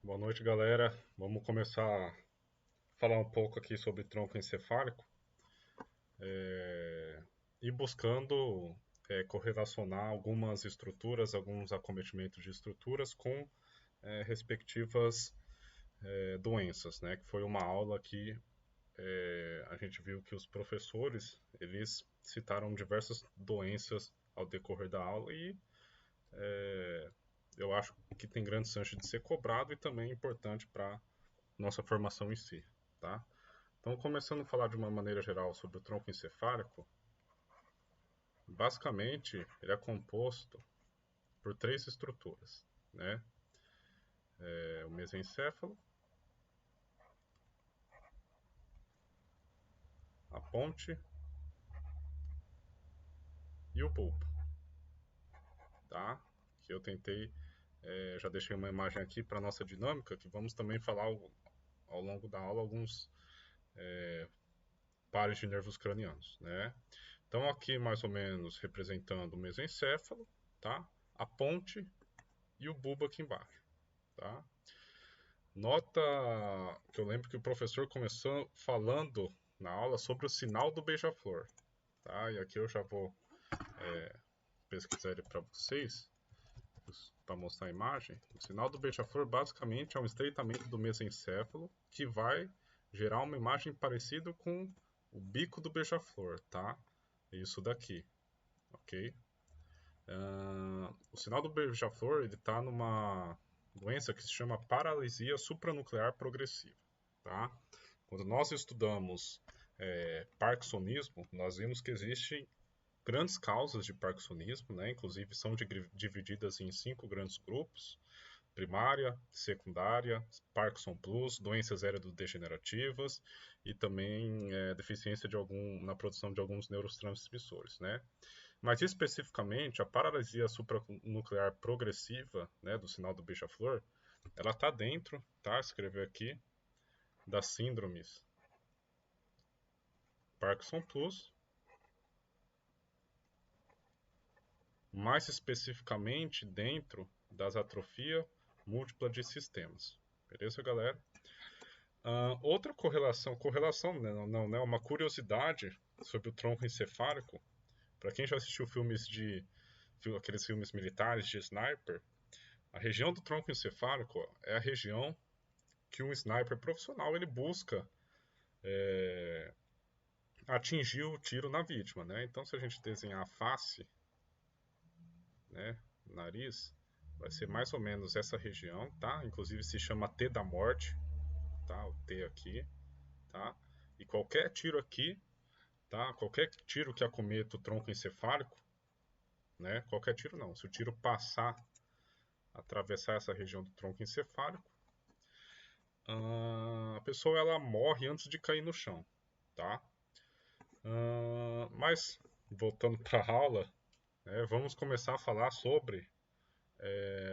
Boa noite, galera. Vamos começar a falar um pouco aqui sobre tronco encefálico e buscando correlacionar algumas estruturas, alguns acometimentos de estruturas com respectivas doenças, né? Que foi uma aula que a gente viu que os professores eles citaram diversas doenças ao decorrer da aula e eu acho que tem grande chance de ser cobrado e também importante para nossa formação em si, tá? Então, começando a falar de uma maneira geral sobre o tronco encefálico, basicamente ele é composto por três estruturas, né? O mesencéfalo, a ponte e o bulbo, tá? Que eu tentei, já deixei uma imagem aqui para nossa dinâmica, que vamos também falar ao longo da aula alguns pares de nervos cranianos, né? Então aqui mais ou menos representando o mesencéfalo, tá? A ponte e o bulbo aqui embaixo, tá? Nota que eu lembro que o professor começou falando na aula sobre o sinal do beija-flor, tá? E aqui eu já vou pesquisar ele para vocês, para mostrar a imagem. O sinal do beija-flor basicamente é um estreitamento do mesencéfalo que vai gerar uma imagem parecida com o bico do beija-flor, tá? Isso daqui, ok? O sinal do beija-flor ele está numa doença que se chama paralisia supranuclear progressiva, tá? Quando nós estudamos parkinsonismo, nós vimos que existem grandes causas de parkinsonismo, né? Inclusive são divididas em 5 grandes grupos: primária, secundária, Parkinson Plus, doenças heredodegenerativas e também deficiência na produção de alguns neurotransmissores, né? Mas especificamente a paralisia supranuclear progressiva, né, do sinal do beija-flor, ela está dentro, tá? Escrever aqui, das síndromes Parkinson Plus, mais especificamente dentro das atrofia múltipla de sistemas. Beleza, galera? Outra correlação não, uma curiosidade sobre o tronco encefálico, para quem já assistiu aqueles filmes militares de sniper, a região do tronco encefálico é a região que um sniper profissional ele busca atingir o tiro na vítima, né? Então, se a gente desenhar a face, né, nariz, vai ser mais ou menos essa região, tá? Inclusive se chama T da morte, tá? O T aqui, tá? E qualquer tiro aqui, tá? Qualquer tiro que acometa o tronco encefálico, né? Qualquer tiro não. Se o tiro passar, atravessar essa região do tronco encefálico, a pessoa ela morre antes de cair no chão, tá? Mas voltando para a aula, vamos começar a falar sobre,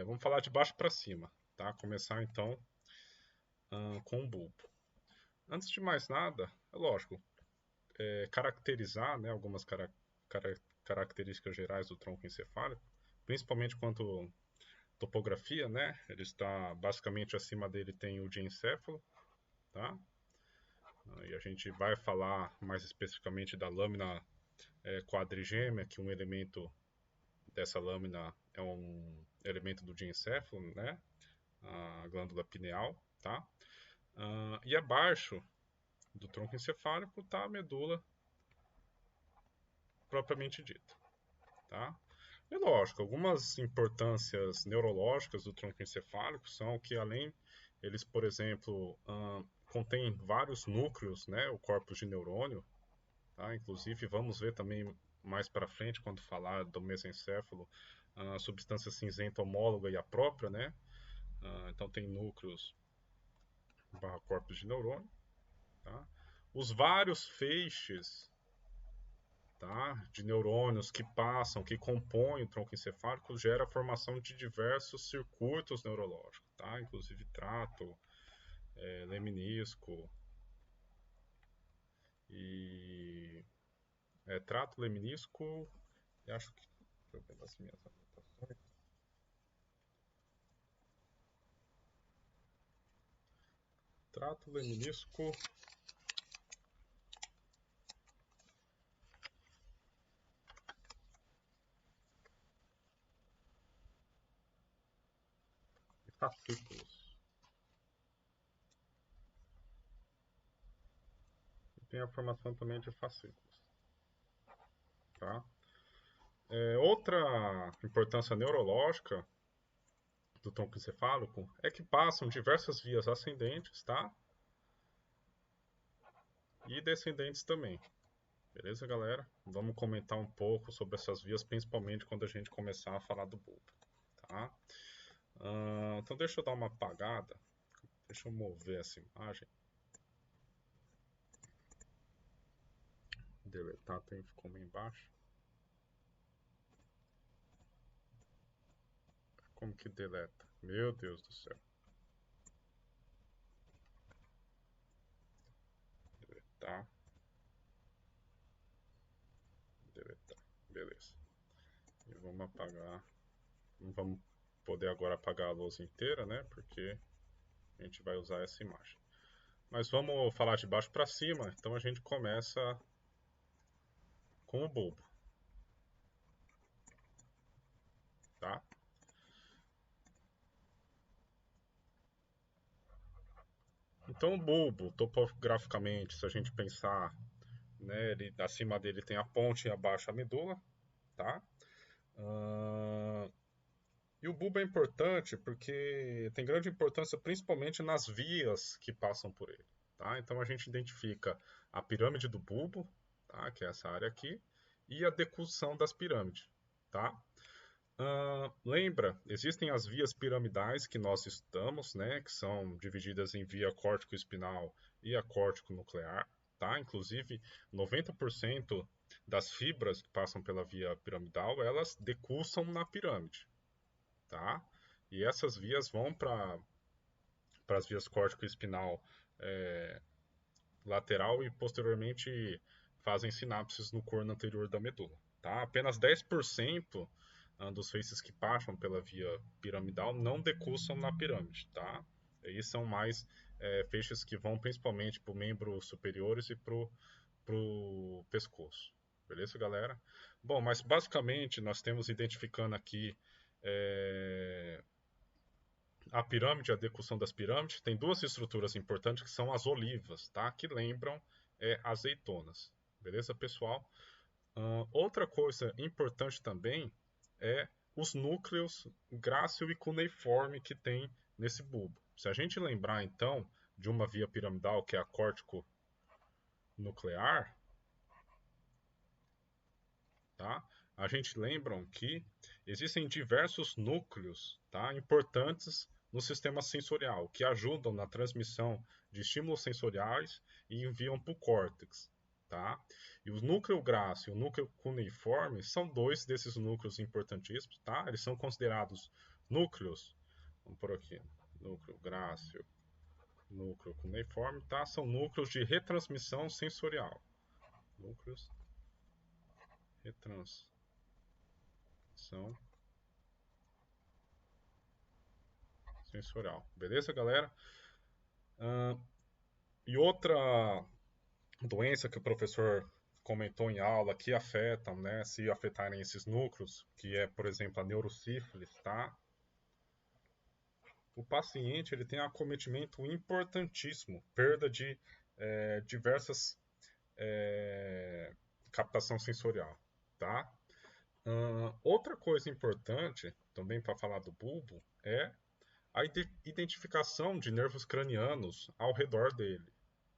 vamos falar de baixo para cima, tá? Começar então com o bulbo. Antes de mais nada, é lógico, caracterizar, né, algumas características gerais do tronco encefálico, principalmente quanto topografia, né? Ele está basicamente acima dele tem o diencéfalo, tá? E a gente vai falar mais especificamente da lâmina quadrigêmea, que um elemento dessa lâmina é um elemento do diencéfalo, né? A glândula pineal, tá? E abaixo do tronco encefálico está a medula propriamente dita, tá? E lógico, algumas importâncias neurológicas do tronco encefálico são que além eles, por exemplo, contêm vários núcleos, né? O corpus de neurônio, tá? Inclusive vamos ver também mais para frente quando falar do mesencéfalo a substância cinzenta homóloga e a própria, né? Então tem núcleos barra corpos de neurônio, tá? Os vários feixes, tá, de neurônios que passam, que compõem o tronco encefálico, gera a formação de diversos circuitos neurológicos, tá? Inclusive trato, leminisco e trato, leminisco, e acho que deixa eu ver nas minhas anotações. Trato lemnisco e fascículos. E tem a formação também de fascículos. Tá? Outra importância neurológica do tronco encefálico é que passam diversas vias ascendentes, tá? E descendentes também. Beleza, galera? Vamos comentar um pouco sobre essas vias, principalmente quando a gente começar a falar do bulbo, tá? Então deixa eu dar uma apagada. Deixa eu mover essa imagem. Deletar, ficou meio embaixo. Como que deleta? Meu Deus do céu. Deletar. Deletar. Beleza. E vamos apagar. Não vamos poder agora apagar a luz inteira, né? Porque a gente vai usar essa imagem. Mas vamos falar de baixo para cima. Então a gente começa com o bulbo. Tá? Então o bulbo, topograficamente, se a gente pensar, né, acima dele tem a ponte e abaixo a medula, tá? E o bulbo é importante porque tem grande importância principalmente nas vias que passam por ele, tá? Então a gente identifica a pirâmide do bulbo, tá? Que é essa área aqui, e a decussão das pirâmides, tá? Lembra, existem as vias piramidais que nós estudamos, né? Que são divididas em via córtico-espinal e a córtico-nuclear, tá? Inclusive, 90% das fibras que passam pela via piramidal, elas decussam na pirâmide, tá? E essas vias vão para as vias córtico-espinal lateral e posteriormente fazem sinapses no corno anterior da medula, tá? Apenas 10% dos feixes que passam pela via piramidal não decussam na pirâmide, tá? E são mais feixes que vão principalmente para os membros superiores e para o pescoço. Beleza, galera? Bom, mas basicamente nós temos identificando aqui a pirâmide, a decussão das pirâmides, tem duas estruturas importantes que são as olivas, tá? Que lembram azeitonas. Beleza, pessoal? Outra coisa importante também é os núcleos grácil e cuneiforme que tem nesse bulbo. Se a gente lembrar, então, de uma via piramidal que é a córtico-nuclear, tá? A gente lembra que existem diversos núcleos, tá? Importantes no sistema sensorial, que ajudam na transmissão de estímulos sensoriais e enviam para o córtex. Tá? E o núcleo grácil e o núcleo cuneiforme são dois desses núcleos importantíssimos. Tá? Eles são considerados núcleos, vamos por aqui, núcleo grácil, núcleo cuneiforme, tá? São núcleos de retransmissão sensorial. Núcleos retransmissão sensorial. Beleza, galera? E outra doença que o professor comentou em aula que afetam, né, se afetarem esses núcleos, que é, por exemplo, a neurosífilis, tá? O paciente ele tem um acometimento importantíssimo, perda de diversas captação sensorial, tá? Outra coisa importante, também para falar do bulbo, é a identificação de nervos cranianos ao redor dele,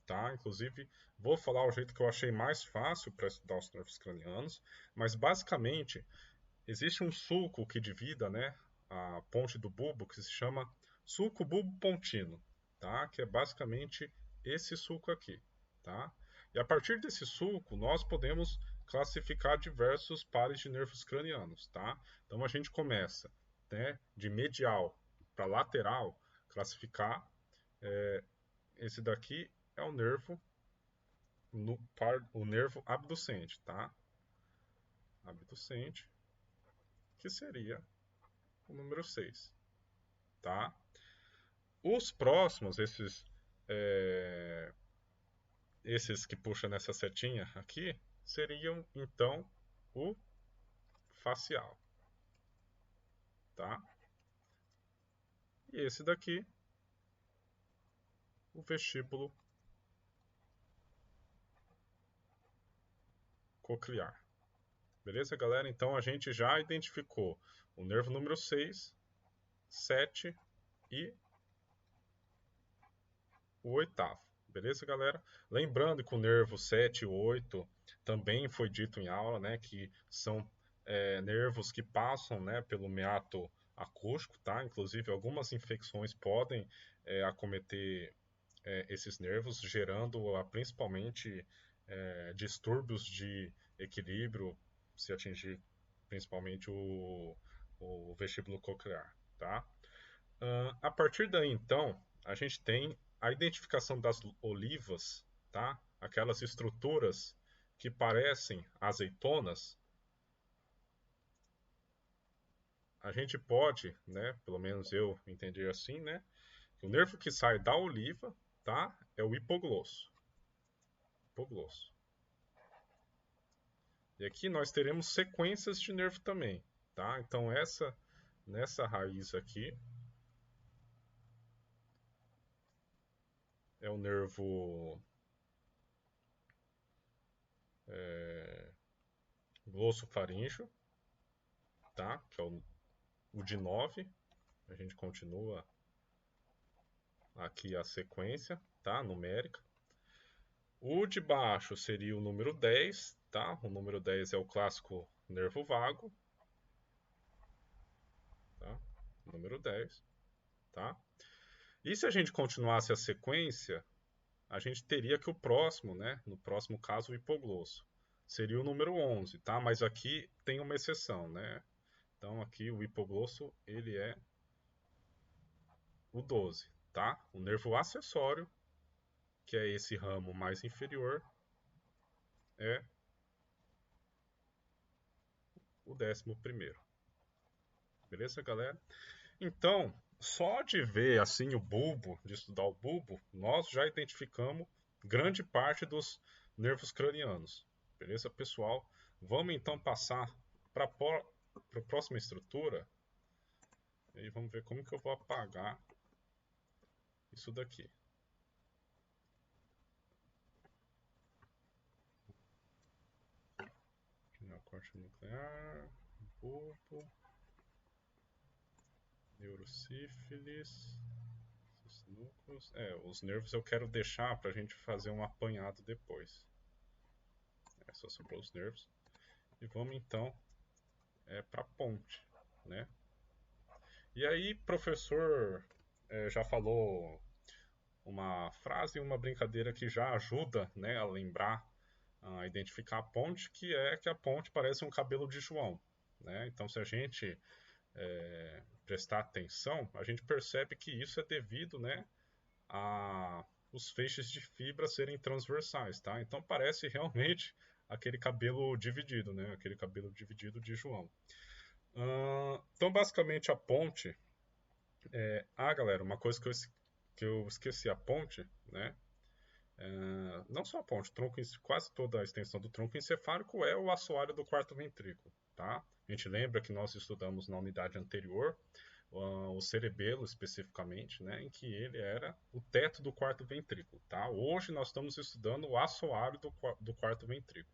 tá? Inclusive, vou falar o jeito que eu achei mais fácil para estudar os nervos cranianos, mas basicamente existe um sulco que divida, né, a ponte do bulbo que se chama sulco bulbo-pontino, tá? Que é basicamente esse sulco aqui, tá? E a partir desse sulco nós podemos classificar diversos pares de nervos cranianos, tá? Então a gente começa, né, de medial para lateral, classificar. Esse daqui é o nervo o nervo abducente, tá? Abducente, que seria o número 6, tá? Os próximos, esses esses que puxam nessa setinha aqui seriam então o facial, tá? E esse daqui, o vestíbulo coclear. Beleza, galera? Então a gente já identificou o nervo número 6, 7 e o oitavo. Beleza, galera? Lembrando que o nervo 7 e 8 também foi dito em aula, né, que são nervos que passam, né, pelo meato acústico, tá? Inclusive algumas infecções podem acometer esses nervos, gerando principalmente distúrbios de equilíbrio, se atingir principalmente o vestíbulo coclear, tá? A partir daí, então, a gente tem a identificação das olivas, tá? Aquelas estruturas que parecem azeitonas. A gente pode, né, pelo menos eu entendi assim, né, que o nervo que sai da oliva, tá, é o hipoglosso. Hipoglosso. E aqui nós teremos sequências de nervo também, tá? Então nessa raiz aqui é o nervo glossofaríngeo, tá? Que é o de 9. A gente continua aqui a sequência, tá? Numérica. O de baixo seria o número 10, tá? O número 10 é o clássico nervo vago, tá? Número 10, tá? E se a gente continuasse a sequência, a gente teria que o próximo, né? No próximo caso, o hipoglosso. Seria o número 11, tá? Mas aqui tem uma exceção, né? Então aqui o hipoglosso, ele é o 12, tá? O nervo acessório, que é esse ramo mais inferior, é o 11º. Beleza, galera? Então, só de ver assim o bulbo, de estudar o bulbo, nós já identificamos grande parte dos nervos cranianos. Beleza, pessoal? Vamos então passar para a próxima estrutura. E vamos ver como que eu vou apagar isso daqui. Corte nuclear, bulbo, neurosífilis, núcleos. Os nervos eu quero deixar para a gente fazer um apanhado depois. Só sobrou os nervos. E vamos então para a ponte, né? E aí, professor já falou uma frase e uma brincadeira que já ajuda, né, a lembrar, a identificar a ponte, que é que a ponte parece um cabelo de João, né? Então, se a gente prestar atenção, a gente percebe que isso é devido, né, a os feixes de fibra serem transversais, tá? Então parece realmente aquele cabelo dividido, né? Aquele cabelo dividido de João. Então, basicamente, a ponte galera, uma coisa que eu esqueci, a ponte, né? Não só a ponte, quase toda a extensão do tronco encefálico é o assoalho do quarto ventrículo, tá? A gente lembra que nós estudamos na unidade anterior o cerebelo especificamente, né, em que ele era o teto do quarto ventrículo, tá? Hoje nós estamos estudando o assoalho do quarto ventrículo,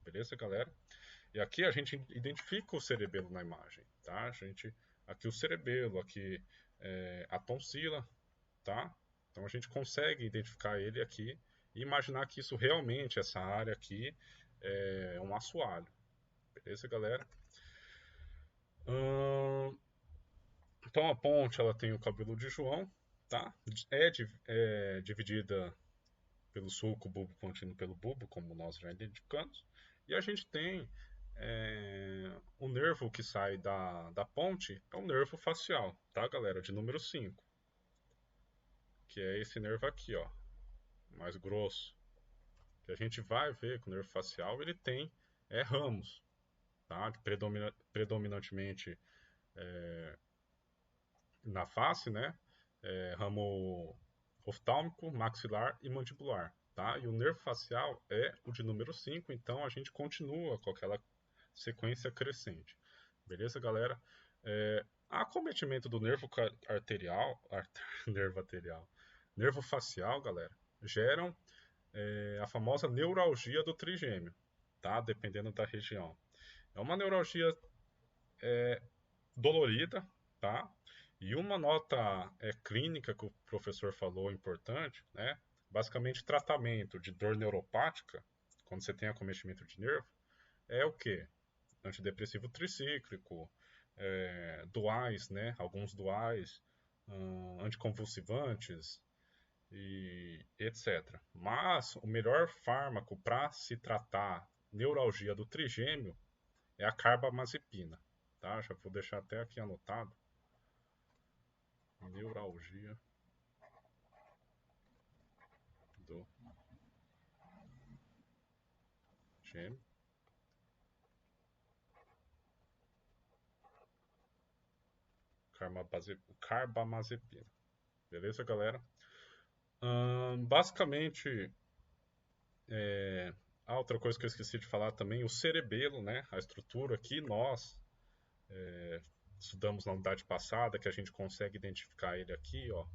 beleza, galera? E aqui a gente identifica o cerebelo na imagem, tá? Aqui o cerebelo, aqui a tonsila, tá? Então a gente consegue identificar ele aqui e imaginar que isso realmente, essa área aqui, é um assoalho. Beleza, galera? Então a ponte ela tem o cabelo de João, tá? É dividida pelo sulco bulbo contínuo pelo bulbo, como nós já identificamos. E a gente tem o nervo que sai da ponte, é o nervo facial, tá, galera? De número 5. Que é esse nervo aqui, ó, mais grosso. Que a gente vai ver que o nervo facial ele tem ramos, tá? Predominantemente na face, né? Ramo oftálmico, maxilar e mandibular, tá? E o nervo facial é o de número 5, então a gente continua com aquela sequência crescente. Beleza, galera? Acometimento do nervo arterial, nervo arterial, nervo facial, galera, geram a famosa neuralgia do trigêmeo, tá? Dependendo da região. É uma neuralgia dolorida, tá? E uma nota clínica que o professor falou importante, né? Basicamente, tratamento de dor neuropática, quando você tem acometimento de nervo, é o quê? Antidepressivo tricíclico, duais, né? Alguns duais, anticonvulsivantes e etc. Mas o melhor fármaco para se tratar neuralgia do trigêmeo é a carbamazepina, tá? Já vou deixar até aqui anotado. Neuralgia do gêmeo. Carbamazepina. Beleza, galera? Basicamente, outra coisa que eu esqueci de falar também, o cerebelo, né? A estrutura que nós estudamos na unidade passada, que a gente consegue identificar ele aqui, ó.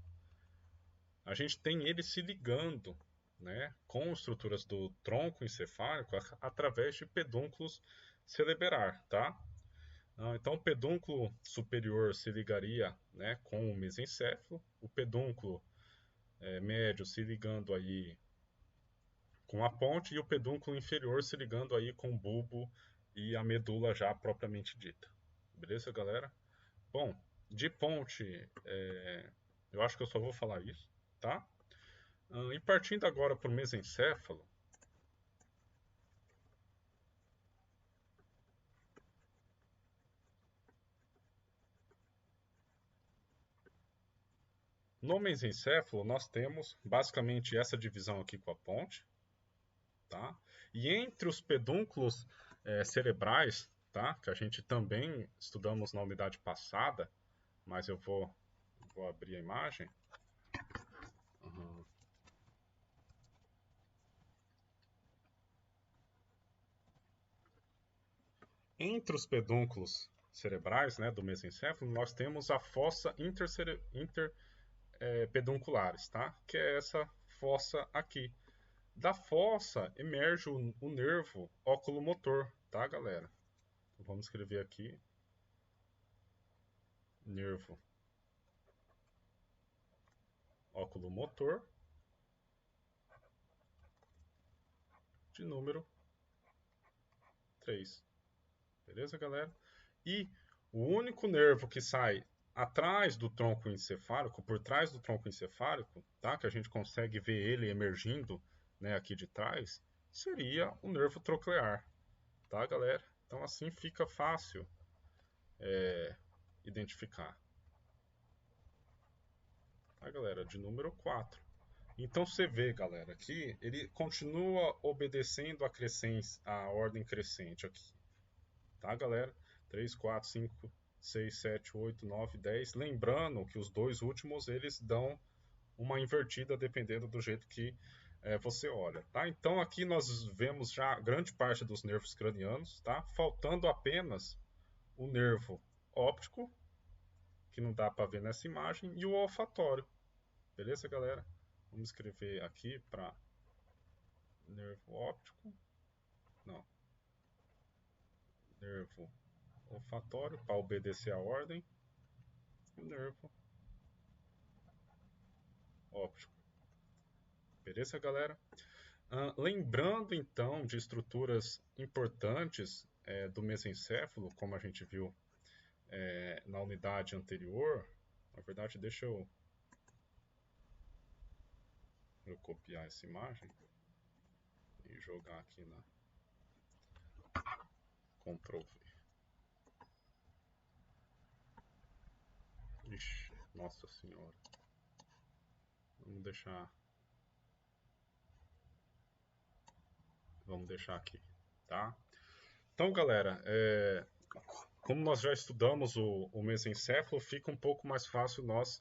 A gente tem ele se ligando, né, com estruturas do tronco encefálico através de pedúnculos cerebelar, tá? Então, o pedúnculo superior se ligaria, né, com o mesencéfalo, o pedúnculo médio se ligando aí com a ponte e o pedúnculo inferior se ligando aí com o bulbo e a medula já propriamente dita. Beleza, galera? Bom, de ponte, eu acho que eu só vou falar isso, tá? E partindo agora para o mesencéfalo, no mesencéfalo nós temos basicamente essa divisão aqui com a ponte, tá? E entre os pedúnculos cerebrais, tá? Que a gente também estudamos na unidade passada, mas eu vou abrir a imagem. Entre os pedúnculos cerebrais, né, do mesencéfalo, nós temos a fossa interpedunculares, tá? Que é essa fossa aqui. Da fossa emerge o nervo oculomotor, tá, galera? Vamos escrever aqui nervo oculomotor de número 3. Beleza, galera? E o único nervo que sai atrás do tronco encefálico, por trás do tronco encefálico, tá? Que a gente consegue ver ele emergindo, né, aqui de trás, seria o nervo troclear, tá, galera? Então assim fica fácil identificar. Tá, galera? De número 4. Então você vê, galera, aqui ele continua obedecendo a ordem crescente aqui. Tá, galera? 3, 4, 5, 6, 7, 8, 9, 10. Lembrando que os dois últimos eles dão uma invertida dependendo do jeito que você olha, tá? Então aqui nós vemos já grande parte dos nervos cranianos, tá? Faltando apenas o nervo óptico, que não dá para ver nessa imagem, e o olfatório. Beleza, galera? Vamos escrever aqui para nervo óptico. Não. Nervo olfatório para obedecer a ordem. E o nervo óptico. Beleza, galera? Lembrando então de estruturas importantes do mesencéfalo, como a gente viu na unidade anterior. Na verdade, deixa eu copiar essa imagem e jogar aqui na Ctrl V. Ixi, nossa senhora. Vamos deixar aqui, tá? Então, galera, como nós já estudamos o mesencéfalo, fica um pouco mais fácil nós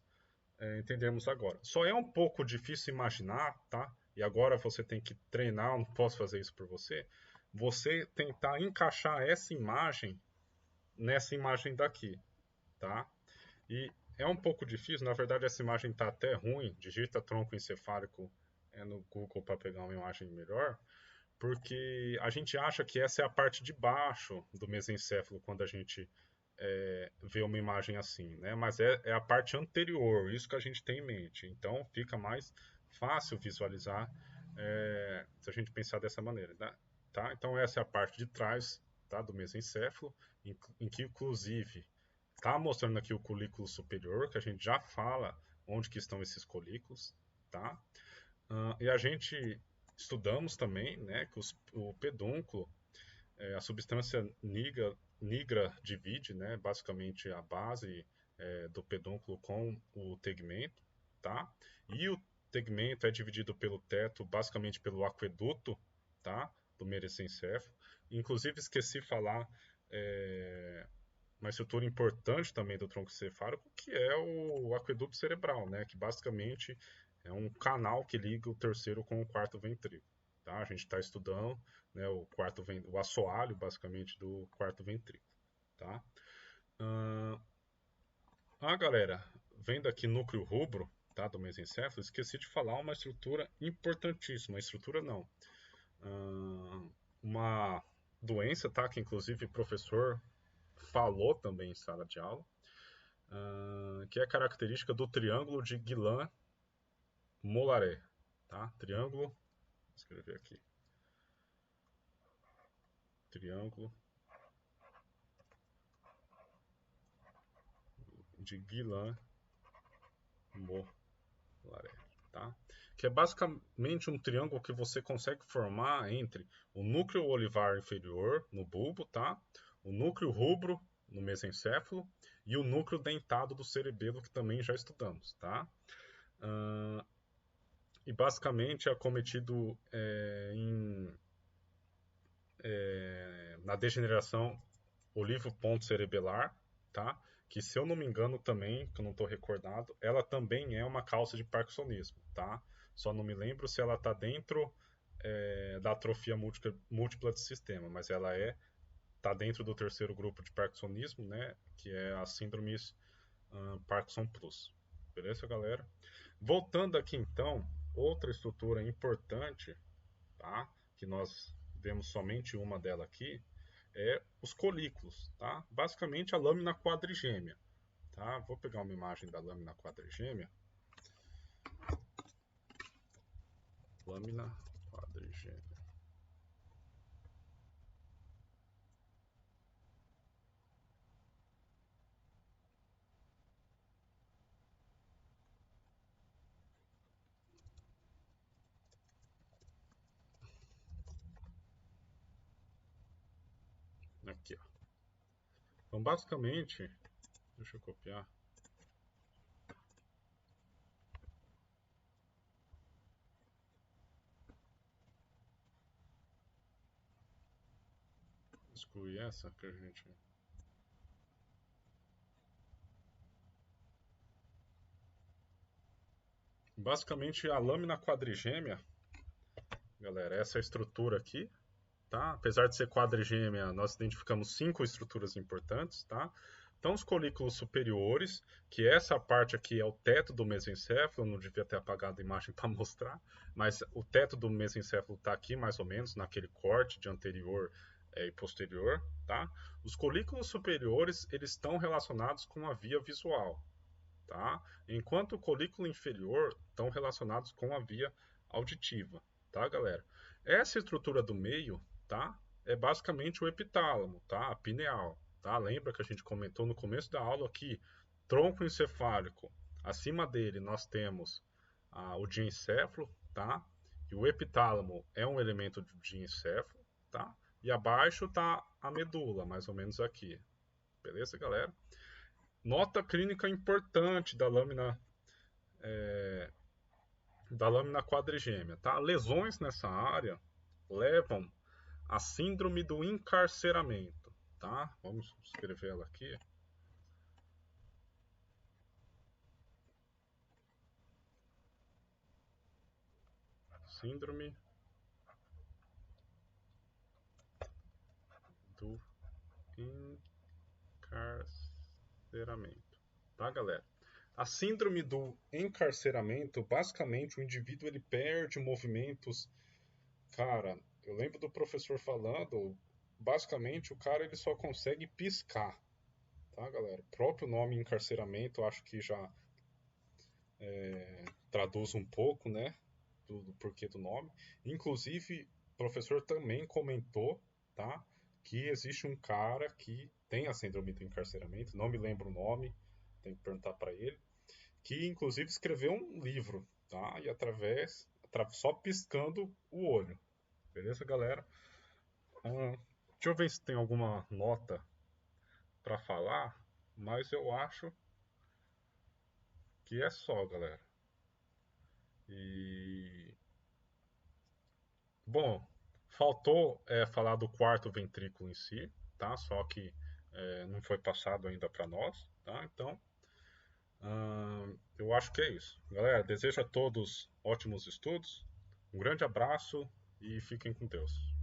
entendermos agora. Só é um pouco difícil imaginar, tá? E agora você tem que treinar, eu não posso fazer isso por você. Você tentar encaixar essa imagem nessa imagem daqui, tá? E é um pouco difícil, na verdade essa imagem está até ruim. Digita tronco encefálico no Google para pegar uma imagem melhor, porque a gente acha que essa é a parte de baixo do mesencéfalo quando a gente ver uma imagem assim, né? Mas é a parte anterior, isso que a gente tem em mente. Então fica mais fácil visualizar se a gente pensar dessa maneira, né? Tá? Então essa é a parte de trás, tá, do mesencéfalo, em que inclusive está mostrando aqui o colículo superior, que a gente já fala onde que estão esses colículos, tá? E a gente estudamos também, né, que o pedúnculo, a substância nigra divide, né, basicamente a base do pedúnculo com o tegmento, tá? E o tegmento é dividido pelo teto, basicamente pelo aqueduto, tá? Do mesencéfalo. Inclusive esqueci de falar uma estrutura importante também do tronco encefálico, que é o aqueduto cerebral, né? Que basicamente é um canal que liga o terceiro com o quarto ventrículo. Tá? A gente está estudando, né, o assoalho, basicamente, do quarto ventrículo. Tá? Galera, vendo aqui núcleo rubro, tá, do mesencéfalo, esqueci de falar uma estrutura importantíssima. Estrutura não. Uma doença, tá, que inclusive o professor falou também em sala de aula, que é característica do triângulo de Guillain-Mollaret, tá? Triângulo, vou escrever aqui, triângulo de Guillain-Mollaret, tá? Que é basicamente um triângulo que você consegue formar entre o núcleo olivar inferior no bulbo, tá? O núcleo rubro no mesencéfalo e o núcleo dentado do cerebelo, que também já estudamos, tá? E basicamente é acometido na degeneração olivo-ponto-cerebelar, tá? Que se eu não me engano também, que eu não estou recordado, ela também é uma causa de parkinsonismo, tá? Só não me lembro se ela está dentro da atrofia múltipla de sistema, mas ela está dentro do terceiro grupo de parkinsonismo, né? Que é a síndromes Parkinson Plus. Beleza, galera? Voltando aqui então, outra estrutura importante, tá? Que nós vemos somente uma dela aqui, os colículos, tá? Basicamente a lâmina quadrigêmea, tá? Vou pegar uma imagem da lâmina quadrigêmea. Lâmina quadrigêmea. Aqui, ó. Então, basicamente, deixa eu copiar. Excluir essa que a gente... Basicamente, a lâmina quadrigêmea, galera, essa estrutura aqui, tá? Apesar de ser quadrigêmea, nós identificamos 5 estruturas importantes, tá? Então, os colículos superiores, que essa parte aqui é o teto do mesencéfalo, eu não devia ter apagado a imagem para mostrar, mas o teto do mesencéfalo está aqui, mais ou menos, naquele corte de anterior e posterior, tá? Os colículos superiores, eles estão relacionados com a via visual, tá? Enquanto o colículo inferior estão relacionados com a via auditiva, tá, galera? Essa estrutura do meio, tá? É basicamente o epitálamo, tá? A pineal, tá? Lembra que a gente comentou no começo da aula aqui, tronco encefálico, acima dele nós temos o diencéfalo, tá? E o epitálamo é um elemento do diencéfalo, tá? E abaixo tá a medula, mais ou menos aqui. Beleza, galera? Nota clínica importante da lâmina quadrigêmea, tá? Lesões nessa área levam à síndrome do encarceramento, tá? Vamos escrever ela aqui. Síndrome do encarceramento, tá, galera? A síndrome do encarceramento, basicamente, o indivíduo ele perde movimentos. Cara, eu lembro do professor falando, basicamente, o cara ele só consegue piscar, tá, galera? O próprio nome encarceramento, eu acho que já traduz um pouco, né, do porquê do nome. Inclusive, o professor também comentou, tá, que existe um cara que tem a síndrome do encarceramento, não me lembro o nome, tem que perguntar para ele, que inclusive escreveu um livro, tá, e só piscando o olho, beleza, galera? Deixa eu ver se tem alguma nota para falar, mas eu acho que é só, galera. E bom, faltou falar do quarto ventrículo em si, tá? Só que não foi passado ainda para nós, tá? Então, eu acho que é isso. Galera, desejo a todos ótimos estudos, um grande abraço e fiquem com Deus.